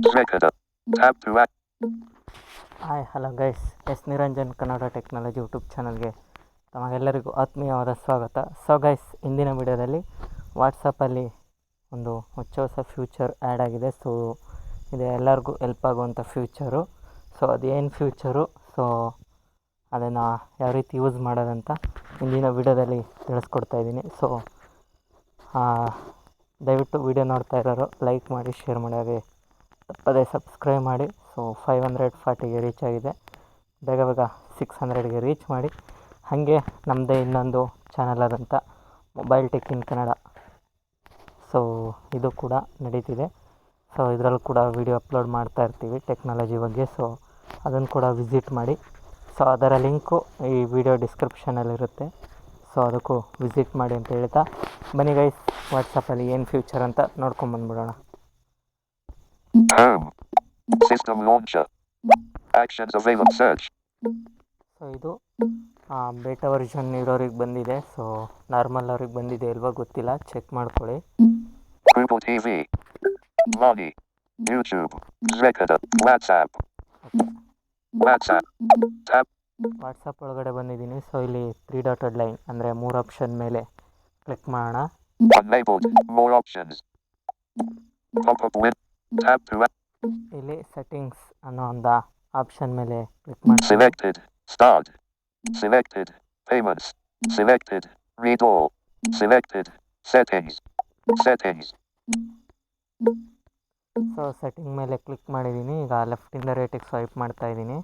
Recorder. Tab to act. Hi hello guys, Niranjan Kannada technology YouTube ಚಾನಲ್ಗೆ ತಮಗೆಲ್ಲರಿಗೂ ಆತ್ಮೀಯವಾದ ಸ್ವಾಗತ. ಸೊ ಗೈಸ್, ಇಂದಿನ ವಿಡಿಯೋದಲ್ಲಿ ವಾಟ್ಸಪ್ಪಲ್ಲಿ ಒಂದು ಹೊಸ ಫ್ಯೂಚರ್ ಆ್ಯಡ್ ಆಗಿದೆ. ಸೊ ಇದು ಎಲ್ಲರಿಗೂ ಹೆಲ್ಪ್ ಆಗುವಂಥ ಫ್ಯೂಚರು. ಸೊ ಅದೇನು ಫ್ಯೂಚರು, ಸೊ ಅದನ್ನು ಯಾವ ರೀತಿ ಯೂಸ್ ಮಾಡೋದಂತ ಇಂದಿನ ವಿಡಿಯೋದಲ್ಲಿ ತಿಳಿಸ್ಕೊಡ್ತಾಯಿದ್ದೀನಿ. ಸೊ ದಯವಿಟ್ಟು ವಿಡಿಯೋ ನೋಡ್ತಾ ಇರೋರು ಲೈಕ್ ಮಾಡಿ, ಶೇರ್ ಮಾಡಿ, ಹಾಗೆ ತಪ್ಪದೇ ಸಬ್ಸ್ಕ್ರೈಬ್ ಮಾಡಿ. ಸೊ 540ಗೆ ರೀಚ್ ಆಗಿದೆ. ಬೇಗ 600ಗೆ ರೀಚ್ ಮಾಡಿ. ಹಾಗೆ ನಮ್ಮದೇ ಇನ್ನೊಂದು ಚಾನಲ್ ಆದಂಥ mobile tech in Kannada, so ಇದು ಕೂಡ ನಡೀತಿದೆ. ಸೊ ಇದರಲ್ಲೂ ಕೂಡ ವಿಡಿಯೋ ಅಪ್ಲೋಡ್ ಮಾಡ್ತಾ ಇರ್ತೀವಿ ಟೆಕ್ನಾಲಜಿ ಬಗ್ಗೆ. ಸೊ ಅದನ್ನು ಕೂಡ ವಿಸಿಟ್ ಮಾಡಿ. ಸೊ ಅದರ ಲಿಂಕು ಈ ವಿಡಿಯೋ ಡಿಸ್ಕ್ರಿಪ್ಷನಲ್ಲಿರುತ್ತೆ. ಸೊ ಅದಕ್ಕೂ ವಿಸಿಟ್ ಮಾಡಿ ಅಂತ ಹೇಳ್ತಾ, ಬನ್ನಿ ಗೈಸ್, ವಾಟ್ಸಪ್ಪಲ್ಲಿ ಏನು ಫ್ಯೂಚರ್ ಅಂತ ನೋಡ್ಕೊಂಬಂದ್ಬಿಡೋಣ. Home. System launcher. Actions available. Search. So ಇದು ಬೇಟಾ ವರ್ಷನ್ ಇರೋರಿಗೆ ಬಂದಿದೆ. ಸೊ ನಾರ್ಮಲ್ ಅವ್ರಿಗೆ ಬಂದಿದೆ ಇಲ್ವಾ ಗೊತ್ತಿಲ್ಲ, ಚೆಕ್ ಮಾಡ್ಕೊಳ್ಳಿ. Google TV. Money. YouTube. Recorder. WhatsApp. WhatsApp. Tab. WhatsApp ಒಳಗಡೆ ಬಂದಿದ್ದೀನಿ. ಸೊ ಇಲ್ಲಿ 3 ಡಾಟೆಡ್ ಲೈನ್ ಅಂದರೆ 3 ಆಪ್ಷನ್ ಮೇಲೆ ಕ್ಲಿಕ್ ಮಾಡೋಣ. Unlabeled. More options. Pop-up win. Tab to act. ಇಲ್ಲಿ ಸೆಟ್ಟಿಂಗ್ಸ್ ಅನ್ನೋ ಒಂದು ಆಪ್ಷನ್ ಮೇಲೆ ಕ್ಲಿಕ್ ಮಾಡಿ. Selected. Start. Selected. Payments. Selected. Read all. Selected. Settings. Settings. So setting ಮೇಲೆ ಕ್ಲಿಕ್ ಮಾಡಿದ್ದೀನಿ. ಈಗ ಲೆಫ್ಟಿಂದ ರೈಟಿಗೆ ಸ್ವೈಪ್ ಮಾಡ್ತಾ ಇದ್ದೀನಿ.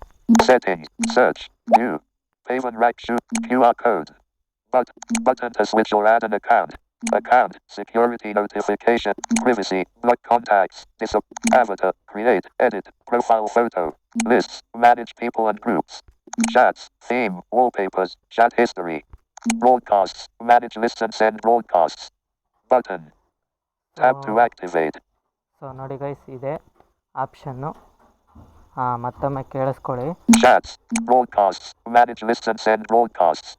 Settings. Search. View. Payment rack shoot. QR code. Button to switch or add an account. Account. Security notification. Privacy. Block contacts. Avatar. Create. Edit. Profile photo. Lists. Manage people and groups. Chats. Theme. Wallpapers. Chat history. Broadcasts. Manage lists and send broadcasts. Button. Tab to activate. So ನೋಡಿ guys, ಇದೆ option. ಮತ್ತೊಮ್ಮೆ ಕೇಳಿಸ್ಕೊಳ್ಳಿ. Chats. Broadcasts. Manage lists and send broadcasts.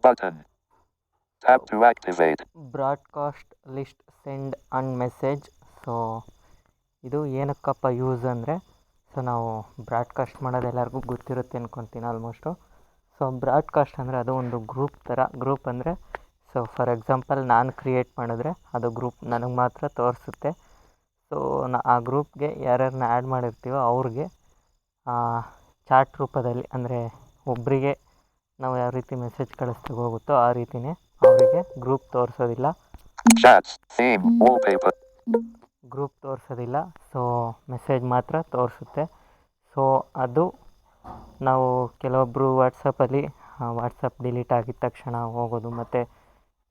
Button. Tab to activate. Broadcast list send and message. So ಇದು ಏನಕ್ಕಪ್ಪ use ಅಂದರೆ, so ನಾವು broadcast ಮಾಡೋದು ಎಲ್ಲರಿಗೂ ಗೊತ್ತಿರುತ್ತೆ ಅಂದ್ಕೊತೀನಿ ಆಲ್ಮೋಸ್ಟು. ಸೊ ಬ್ರಾಡ್ಕಾಸ್ಟ್ ಅಂದರೆ ಅದು ಒಂದು ಗ್ರೂಪ್ ಥರ. ಗ್ರೂಪ್ ಅಂದರೆ, ಸೊ ಫಾರ್ ಎಕ್ಸಾಂಪಲ್ ನಾನು ಕ್ರಿಯೇಟ್ ಮಾಡಿದ್ರೆ ಅದು ಗ್ರೂಪ್ ನನಗೆ ಮಾತ್ರ ತೋರಿಸುತ್ತೆ. ಸೊ ಆ ಗ್ರೂಪ್ಗೆ ಯಾರ್ಯಾರನ್ನ ಆ್ಯಡ್ ಮಾಡಿರ್ತೀವೋ ಅವ್ರಿಗೆ ಚಾಟ್ ರೂಪದಲ್ಲಿ, ಅಂದರೆ ಒಬ್ಬರಿಗೆ ನಾವು ಯಾವ ರೀತಿ ಮೆಸೇಜ್ ಕಳಿಸ್ತೀವಿ ಹೋಗುತ್ತೋ ಆ ರೀತಿಯೇ ಅವರಿಗೆ ಗ್ರೂಪ್ ತೋರಿಸೋದಿಲ್ಲ. Chats. Theme. Wallpaper. ಗ್ರೂಪ್ ತೋರಿಸೋದಿಲ್ಲ. ಸೊ ಮೆಸೇಜ್ ಮಾತ್ರ ತೋರಿಸುತ್ತೆ. ಸೊ ಅದು ನಾವು ಕೆಲವೊಬ್ಬರು ವಾಟ್ಸಪ್ಪಲ್ಲಿ ವಾಟ್ಸಪ್ ಡಿಲೀಟ್ ಆಗಿದ ತಕ್ಷಣ ಹೋಗೋದು, ಮತ್ತು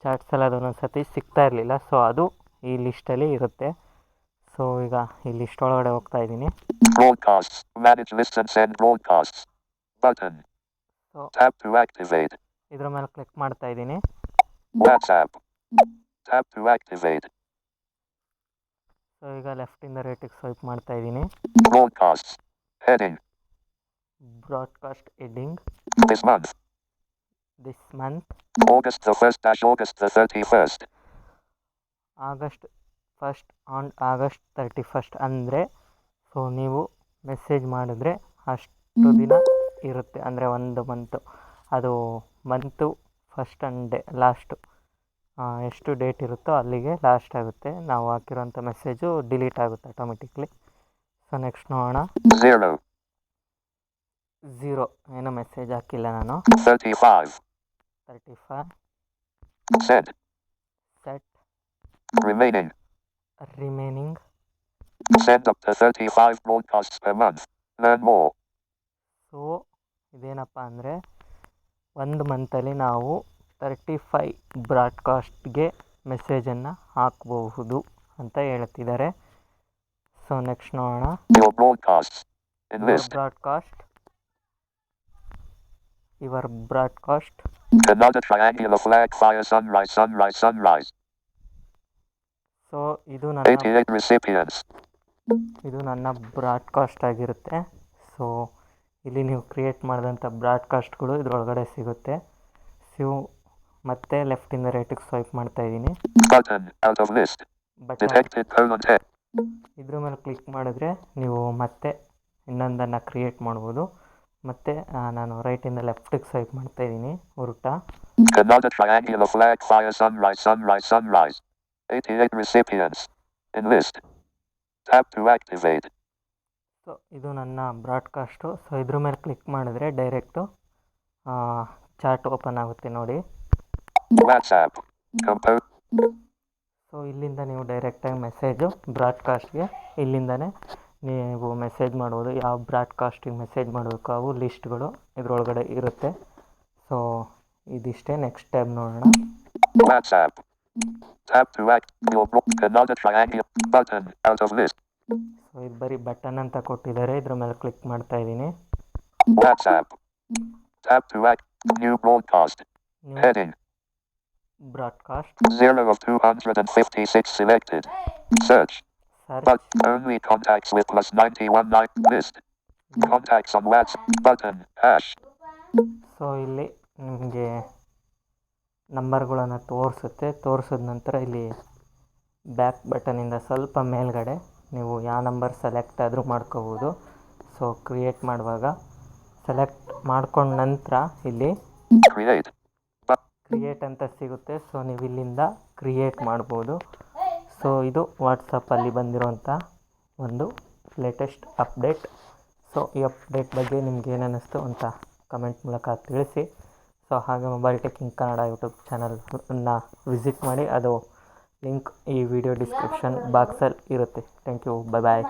ಚಾಟ್ಸ್ ಎಲ್ಲ ಅದೊಂದೊಂದು ಸತಿ ಸಿಗ್ತಾ ಇರಲಿಲ್ಲ. ಸೊ ಅದು ಈ ಲಿಸ್ಟಲ್ಲಿ ಇರುತ್ತೆ. ಸೊ ಈಗ ಈ ಲಿಸ್ಟ್ ಒಳಗಡೆ ಹೋಗ್ತಾ ಇದ್ದೀನಿ. Broadcasts. Manage lists and send broadcasts. Button. So Tab to activate. ಇದ್ರ ಮೇಲೆ ಕ್ಲಿಕ್ ಮಾಡ್ತಾ ಇದ್ದೀನಿ. WhatsApp. Tab to activate. So ಈಗ ಲೆಫ್ಟಿಂದ ರೈಟಿಗೆ ಸ್ವೈಪ್ ಮಾಡ್ತಾ ಇದ್ದೀನಿ. Broadcasts. Heading. Broadcast heading. This month. This month. August the 1st - August the 31st. August 1st on August 31st ಅಂದರೆ, so ನೀವು message ಮಾಡಿದ್ರೆ ಅಷ್ಟು ದಿನ ಇರುತ್ತೆ, ಅಂದರೆ ಒಂದು ಮಂತು. ಅದು ಮಂತು ಫಸ್ಟ್ ಆ್ಯಂಡ್ ಲಾಸ್ಟು ಎಷ್ಟು ಡೇಟ್ ಇರುತ್ತೋ ಅಲ್ಲಿಗೆ ಲಾಸ್ಟ್ ಆಗುತ್ತೆ. ನಾವು ಹಾಕಿರೋಂಥ ಮೆಸೇಜು ಡಿಲೀಟ್ ಆಗುತ್ತೆ ಆಟೋಮೆಟಿಕ್ಲಿ. ಸೊ ನೆಕ್ಸ್ಟ್ ನೋಡೋಣ. 0 ಏನೋ ಮೆಸೇಜ್ ಹಾಕಿಲ್ಲ ನಾನು. 35. 35. Send. Set. Remaining. Remaining. Send up to 35 broadcasts per month. Learn more. So ಇದೇನಪ್ಪ ಅಂದರೆ, ಒಂದು ಮಂತಲ್ಲಿ ನಾವು 35 ಬ್ರಾಡ್ಕಾಸ್ಟ್ಗೆ ಮೆಸೇಜನ್ನು ಹಾಕಬಹುದು ಅಂತ ಹೇಳ್ತಿದ್ದಾರೆ. ಸೊ ನೆಕ್ಸ್ಟ್ ನೋಡೋಣ. Your broadcasts. Enlist. Your broadcast. Another triangular flag fire sunrise sunrise sunrise. So ಇದು ನನ್ನ 88 recipients. ಬ್ರಾಡ್ಕಾಸ್ಟ್ ಆಗಿರುತ್ತೆ. ಸೊ ಇಲ್ಲಿ ನೀವು ಕ್ರಿಯೇಟ್ ಮಾಡಿದಂಥ ಬ್ರಾಡ್ಕಾಸ್ಟ್ಗಳು ಇದರೊಳಗಡೆ ಸಿಗುತ್ತೆ. ಮತ್ತೆ ಲೆಫ್ಟಿಂದ ರೈಟಿಗೆ ಸ್ವೈಪ್ ಮಾಡ್ತಾ ಇದ್ದೀನಿ. Button. Out of list. Detected : 10. ಇದ್ರ ಮೇಲೆ ಕ್ಲಿಕ್ ಮಾಡಿದ್ರೆ ನೀವು ಮತ್ತೆ ಇನ್ನೊಂದನ್ನು ಕ್ರಿಯೇಟ್ ಮಾಡ್ಬೋದು. ಮತ್ತು ನಾನು ರೈಟಿಂದ ಲೆಫ್ಟಿಗೆ ಸ್ವೈಪ್ ಮಾಡ್ತಾಯಿದ್ದೀನಿ ಉರುಟ. Kannada triangular flag fire sunrise sunrise sunrise. 88 recipients. Enlist. Tap to activate. So ಇದು ನನ್ನ ಬ್ರಾಡ್ಕಾಸ್ಟು. ಸೊ ಇದ್ರ ಮೇಲೆ ಕ್ಲಿಕ್ ಮಾಡಿದ್ರೆ ಡೈರೆಕ್ಟು ಚಾಟ್ ಓಪನ್ ಆಗುತ್ತೆ ನೋಡಿ. WhatsApp. Compose. ಸೊ ಇಲ್ಲಿಂದ ನೀವು ಡೈರೆಕ್ಟಾಗಿ ಮೆಸೇಜು ಬ್ರಾಡ್ಕಾಸ್ಟ್ಗೆ ಇಲ್ಲಿಂದನೇ ನೀವು ಮೆಸೇಜ್ ಮಾಡ್ಬೋದು. ಯಾವ ಬ್ರಾಡ್ಕಾಸ್ಟಿಗೆ ಮೆಸೇಜ್ ಮಾಡಬೇಕು ಅವು ಲಿಸ್ಟ್ಗಳು ಇದರೊಳಗಡೆ ಇರುತ್ತೆ. ಸೊ ಇದಿಷ್ಟೇ. ನೆಕ್ಸ್ಟ್ ಟ್ಯಾಬ್ ನೋಡೋಣ. WhatsApp. Tap to act. Your Kannada triangular button out of list. So ಇದು ಬರೀ ಬಟನ್ ಅಂತ ಕೊಟ್ಟಿದ್ದಾರೆ. ಇದ್ರ ಮೇಲೆ ಕ್ಲಿಕ್ ಮಾಡ್ತಾ ಇದ್ದೀನಿ. WhatsApp. Tap to act. New broadcast. Heading. Broadcast. 0 of 256 selected. Search. Search. But only contacts with plus 91 list. Contacts on WhatsApp button hash. So ಇಲ್ಲಿ ನಿಮಗೆ ನಂಬರ್ಗಳನ್ನು ತೋರಿಸಿದ ನಂತರ ಇಲ್ಲಿ ಬ್ಯಾಕ್ ಬಟನಿಂದ ಸ್ವಲ್ಪ ಮೇಲ್ಗಡೆ ನೀವು ಯಾವ ನಂಬರ್ ಸೆಲೆಕ್ಟ್ ಆದರೂ ಮಾಡ್ಕೋಬೋದು. ಸೊ ಕ್ರಿಯೇಟ್ ಮಾಡುವಾಗ ಸೆಲೆಕ್ಟ್ ಮಾಡ್ಕೊಂಡ ನಂತರ ಇಲ್ಲಿ ಕ್ರಿಯೇಟ್ ಅಂತ ಸಿಗುತ್ತೆ. ಸೊ ನೀವು ಇಲ್ಲಿಂದ ಕ್ರಿಯೇಟ್ ಮಾಡ್ಬೋದು. ಸೊ ಇದು ವಾಟ್ಸಪ್ಪಲ್ಲಿ ಬಂದಿರೋಂಥ ಒಂದು ಲೇಟೆಸ್ಟ್ ಅಪ್ಡೇಟ್. ಸೊ ಈ ಅಪ್ಡೇಟ್ ಬಗ್ಗೆ ನಿಮ್ಗೆ ಏನು ಅನ್ನಿಸ್ತು ಅಂತ ಕಮೆಂಟ್ ಮೂಲಕ ತಿಳಿಸಿ. ಸೊ ಹಾಗೆ ಮೊಬೈಲ್ ಟೆಕ್ಕಿಂಗ್ ಕನ್ನಡ ಯೂಟ್ಯೂಬ್ ಚಾನಲನ್ನು ವಿಸಿಟ್ ಮಾಡಿ. ಅದು ಲಿಂಕ್ ಈ ವಿಡಿಯೋ ಡಿಸ್ಕ್ರಿಪ್ಷನ್ ಬಾಕ್ಸಲ್ಲಿ ಇರುತ್ತೆ. Thank you. ಬಾಯ್.